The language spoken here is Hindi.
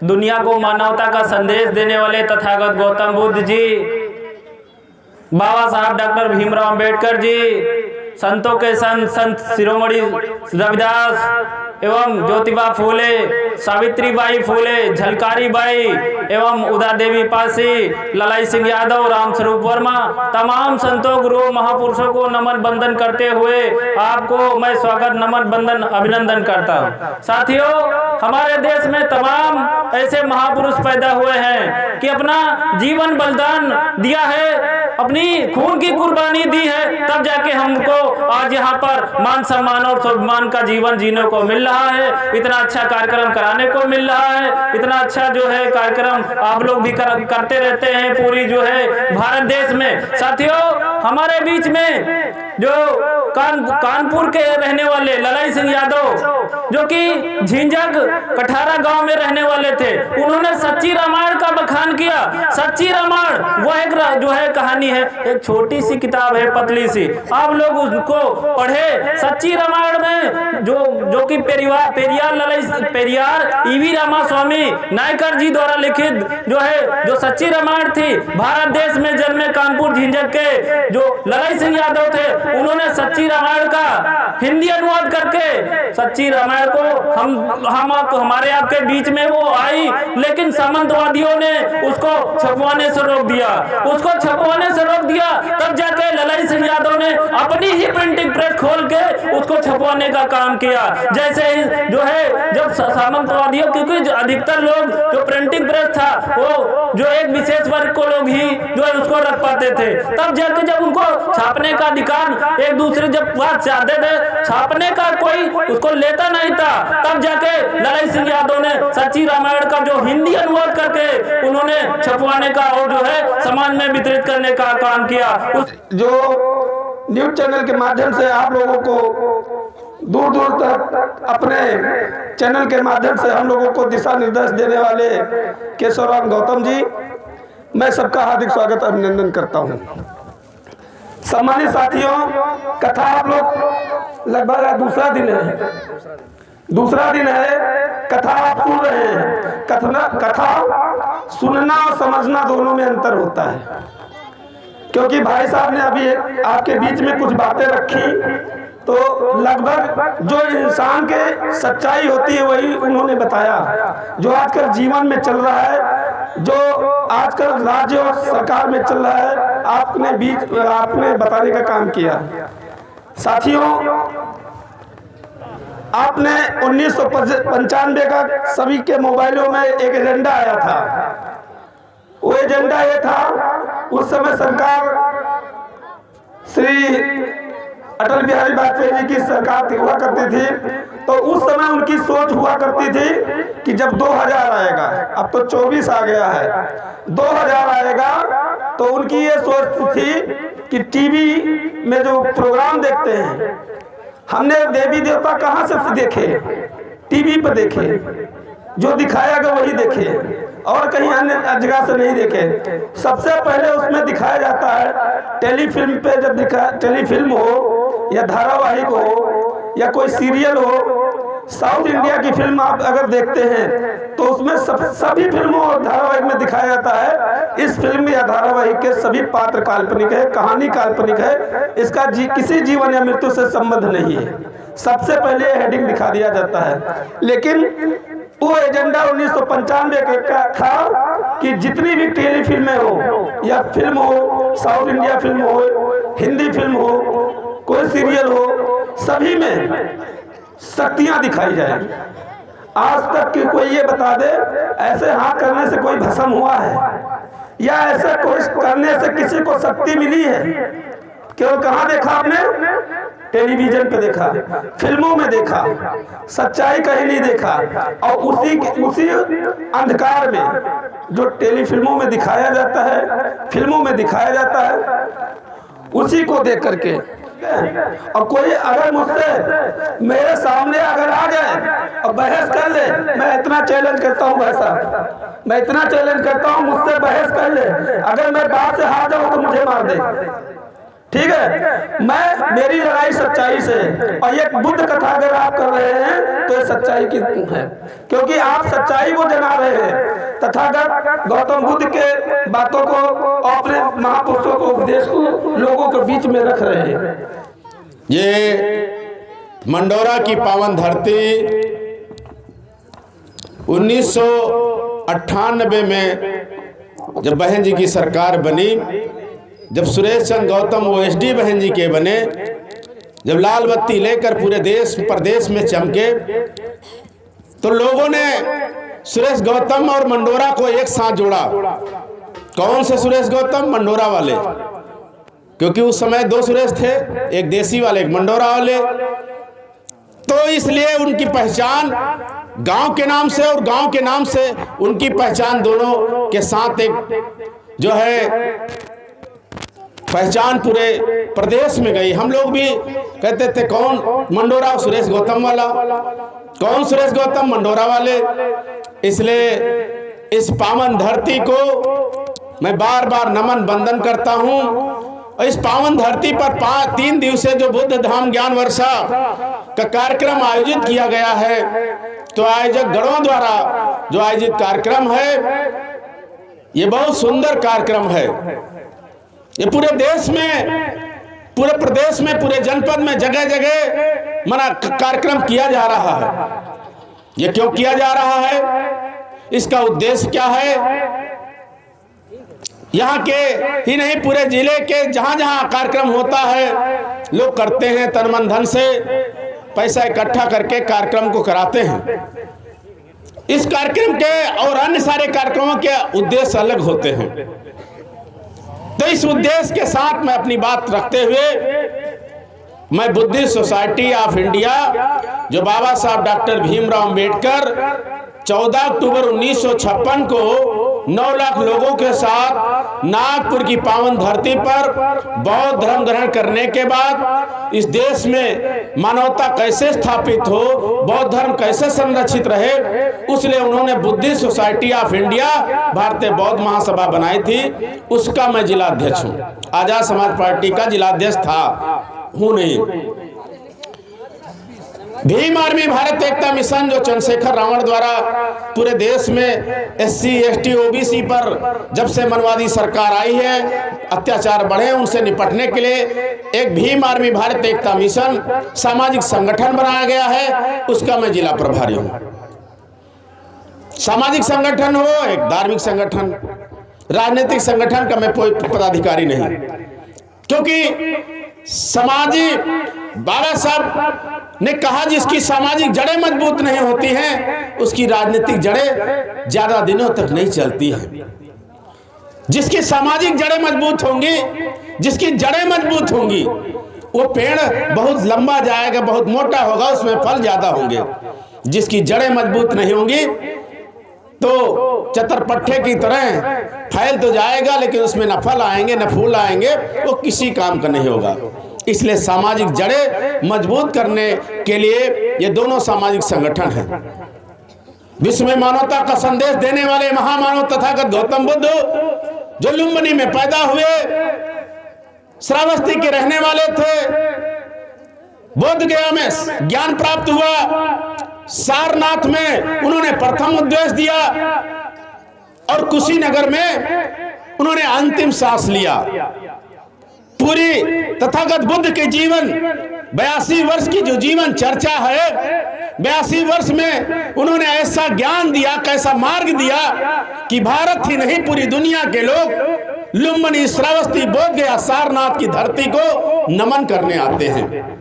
दुनिया को मानवता का संदेश देने वाले तथागत गौतम बुद्ध जी, बाबा साहब डॉक्टर भीमराव अंबेडकर जी, संतों के संत शिरोमणि रविदास एवं ज्योतिबा फूले, सावित्रीबाई फूले, झलकारी बाई एवं उदा देवी पासी, ललाई सिंह यादव, रामस्वरूप वर्मा, तमाम संतों गुरुओं महापुरुषों को नमन बंदन करते हुए आपको मैं स्वागत नमन बंदन अभिनंदन करता हूँ। साथियों, हमारे देश में तमाम ऐसे महापुरुष पैदा हुए हैं कि अपना जीवन बलिदान दिया है, अपनी खून की कुर्बानी दी है, तब जाके हमको आज यहाँ पर मान सम्मान और स्वाभिमान का जीवन जीने को मिल रहा है। इतना अच्छा कार्यक्रम कराने को मिल रहा है, इतना अच्छा जो है कार्यक्रम आप लोग भी करते रहते हैं पूरी जो है भारत देश में। साथियों, हमारे बीच में जो कानपुर के रहने वाले ललाई सिंह यादव, जो कि झिंझक कठारा गांव में रहने वाले थे, उन्होंने सच्ची रामायण का बखान किया। सच्ची रामायण वो एक जो है कहानी है, एक छोटी सी किताब है, पतली सी, आप लोग उसको पढ़े। सच्ची रामायण में जो कि पेरियार ईवी रामास्वामी नायकर जी द्वारा लिखित जो है जो सच्ची रामायण थी, भारत देश में जन्मे कानपुर झिंझक के जो ललाई सिंह यादव थे, उन्होंने सच्ची रामायण का हिंदी अनुवाद करके सच्ची रामायण को हमारे आपके बीच में वो आई, लेकिन सामंतवादियों ने उसको छपवाने से रोक दिया। तब जाके ललाई सिंह यादव ने अपनी ही प्रिंटिंग प्रेस खोल के उसको छपवाने का काम किया। जैसे जो है जब सामंतवादियों, क्योंकि अधिकतर लोग जो प्रिंटिंग प्रेस था वो जो एक विशेष वर्ग को लोग ही जो है उसको रख पाते थे, तब जाके जब उनको छापने का अधिकार एक दूसरे जब बात चाहते थे, छापने का कोई उसको लेता नहीं था, तब जाके ललाई सिंह यादव ने सच्ची रामायण का जो हिंदी अनुवाद करके उन्होंने छपवाने का और जो है समाज में वितरित करने का काम किया। जो न्यूज चैनल के माध्यम से आप लोगों को दूर दूर तक अपने चैनल के माध्यम से हम लोगों को दिशा निर्देश देने वाले केशवराम गौतम जी, मैं सबका हार्दिक स्वागत अभिनंदन करता हूं। सम्मानित साथियों, कथा आप लोग लगभग दूसरा दिन है, कथा आप सुन रहे हैं। कथा सुनना और समझना दोनों में अंतर होता है, क्योंकि भाई साहब ने अभी आपके बीच में कुछ बातें रखी, तो लगभग जो इंसान के सच्चाई होती है वही उन्होंने बताया। जो आजकल जीवन में चल रहा है, जो आजकल राज्य और सरकार में चल रहा है, आपने बताने का काम किया। साथियों, आपने 1995 का सभी के मोबाइलों में एक एजेंडा आया था। वो एजेंडा ये था, उस समय सरकार श्री अटल बिहारी वाजपेयी जी की सरकार हुआ करती थी, तो उस समय उनकी सोच हुआ करती थी कि जब 2000 आएगा, अब तो 24 आ गया है, 2000 आएगा तो उनकी ये सोच थी कि टीवी में जो प्रोग्राम देखते हैं, हमने देवी देवता कहाँ से देखे? टीवी पर देखे, जो दिखाया गया वही देखे, और कहीं अन्य जगह से नहीं देखे। सबसे पहले उसमें दिखाया जाता है टेलीफिल्म पे, जब टेलीफिल्म हो या धारावाहिक हो या कोई सीरियल हो, साउथ इंडिया की फिल्म आप अगर देखते हैं तो उसमें सभी फिल्मों और धारावाहिक में दिखाया जाता है इस फिल्म या धारावाहिक के सभी पात्र काल्पनिक है, कहानी काल्पनिक है, इसका किसी जीवन या मृत्यु से संबंध नहीं है। सबसे पहले हेडिंग दिखा दिया जाता है। लेकिन वो एजेंडा 1995 का था कि जितनी भी टेलीफिल्में हो या फिल्म हो, साउथ इंडिया फिल्म हो, हिंदी फिल्म हो, कोई सीरियल हो, सभी में शक्तियां दिखाई जाए। आज तक कि कोई ये बता दे ऐसे हाथ करने से कोई भस्म हुआ है या ऐसे कोई करने से किसी को शक्ति मिली है? केवल कहाँ देखा आपने? टेलीविजन पे देखा, फिल्मों में देखा, सच्चाई कहीं नहीं देखा। और उसी अंधकार में जो टेलीफिल्मों में दिखाया जाता है, फिल्मों में दिखाया जाता है, उसी को देख करके और कोई अगर मुझसे मेरे सामने अगर आ जाए और बहस कर ले, मैं इतना चैलेंज करता हूँ भाई साहब, मैं इतना चैलेंज करता हूँ, मुझसे बहस कर ले, अगर मैं बात से हार जाऊँ तो मुझे मार दे। ठीक है, मेरी लड़ाई सच्चाई से है। और ये बुद्ध कथा अगर आप कर रहे हैं तो ये सच्चाई की है, क्योंकि आप सच्चाई को जना रहे हैं। तथागत गौतम बुद्ध के बातों को, अपने महापुरुषों को, उपदेश को लोगों के बीच में रख रहे हैं। ये मंडोरा की पावन धरती 1998 में जब बहन जी की सरकार बनी, जब सुरेश चंद्र गौतम ओएसडी बहन जी के बने, जब लाल बत्ती लेकर पूरे देश प्रदेश में चमके, तो लोगों ने सुरेश गौतम और मंडोरा को एक साथ जोड़ा। कौन से सुरेश गौतम? मंडोरा वाले, क्योंकि उस समय दो सुरेश थे, एक देसी वाले, एक मंडोरा वाले। तो इसलिए उनकी पहचान गांव के नाम से और गांव के नाम से उनकी पहचान, दोनों के साथ एक जो है पहचान पूरे प्रदेश में गई। हम लोग भी कहते थे कौन मंडोरा? सुरेश गौतम वाला। कौन सुरेश गौतम? मंडोरा वाले। इसलिए इस पावन धरती को मैं बार बार नमन वंदन करता हूं। और इस पावन धरती पर 3 दिवसीय जो बुद्ध धाम ज्ञान वर्षा का कार्यक्रम आयोजित किया गया है, तो आयोजक गणों द्वारा जो आयोजित कार्यक्रम है, ये बहुत सुंदर कार्यक्रम है। ये पूरे देश में, पूरे प्रदेश में, पूरे जनपद में जगह जगह मना कार्यक्रम किया जा रहा है। ये क्यों किया जा रहा है? इसका उद्देश्य क्या है? यहाँ के ही नहीं, पूरे जिले के जहां जहां कार्यक्रम होता है, लोग करते हैं तन मन धन से पैसा इकट्ठा करके कार्यक्रम को कराते हैं। इस कार्यक्रम के और अन्य सारे कार्यक्रमों के उद्देश्य अलग होते हैं। तो इस उद्देश्य के साथ मैं अपनी बात रखते हुए, मैं बुद्धिस्ट सोसाइटी ऑफ इंडिया, जो बाबा साहब डॉक्टर भीमराव अंबेडकर 14 अक्टूबर 1956 को 9 लाख लोगों के साथ नागपुर की पावन धरती पर बौद्ध धर्म ग्रहण करने के बाद इस देश में मानवता कैसे स्थापित हो, बौद्ध धर्म कैसे संरक्षित रहे, उसलिए उन्होंने बुद्धिस्ट सोसाइटी ऑफ इंडिया भारतीय बौद्ध महासभा बनाई थी। उसका मैं जिलाध्यक्ष हूँ। आजाद समाज पार्टी का जिलाध्यक्ष हूँ नहीं। भीम आर्मी भारत एकता मिशन, जो चंद्रशेखर रावण द्वारा पूरे देश में SC ST OBC पर जब से मनवादी सरकार आई है, अत्याचार बढ़े, उनसे निपटने के लिए एक भीम आर्मी भारत एकता मिशन सामाजिक संगठन बनाया गया है। उसका मैं जिला प्रभारी हूँ। सामाजिक संगठन हो, एक धार्मिक संगठन, राजनीतिक संगठन का मैं कोई पदाधिकारी नहीं, क्योंकि सामाजिक बाबा साहब ने कहा जिसकी सामाजिक जड़ें मजबूत नहीं होती हैं, उसकी राजनीतिक जड़ें ज्यादा दिनों तक नहीं चलती हैं। जिसकी सामाजिक जड़ें मजबूत होंगी, जिसकी जड़ें मजबूत होंगी, वो पेड़ बहुत लंबा जाएगा, बहुत मोटा होगा, उसमें फल ज्यादा होंगे। जिसकी जड़ें मजबूत नहीं होंगी तो चतरपट्टे की तरह फैल तो जाएगा, लेकिन उसमें न फल आएंगे न फूल आएंगे, वो किसी काम का नहीं होगा। इसलिए सामाजिक जड़ें मजबूत करने के लिए ये दोनों सामाजिक संगठन हैं। विश्व में मानवता का संदेश देने वाले महामानव तथागत गौतम बुद्ध, जो लुम्बिनी में पैदा हुए, श्रावस्ती के रहने वाले थे, बोध गया में ज्ञान प्राप्त हुआ, सारनाथ में उन्होंने प्रथम उपदेश दिया और कुशीनगर में उन्होंने अंतिम सांस लिया। पूरी तथागत बुद्ध के जीवन 82 वर्ष की जो जीवन चर्चा है, 82 वर्ष में उन्होंने ऐसा ज्ञान दिया, कैसा मार्ग दिया कि भारत ही नहीं पूरी दुनिया के लोग लुम्बिनी, श्रावस्ती, बोध गया, सारनाथ की धरती को नमन करने आते हैं।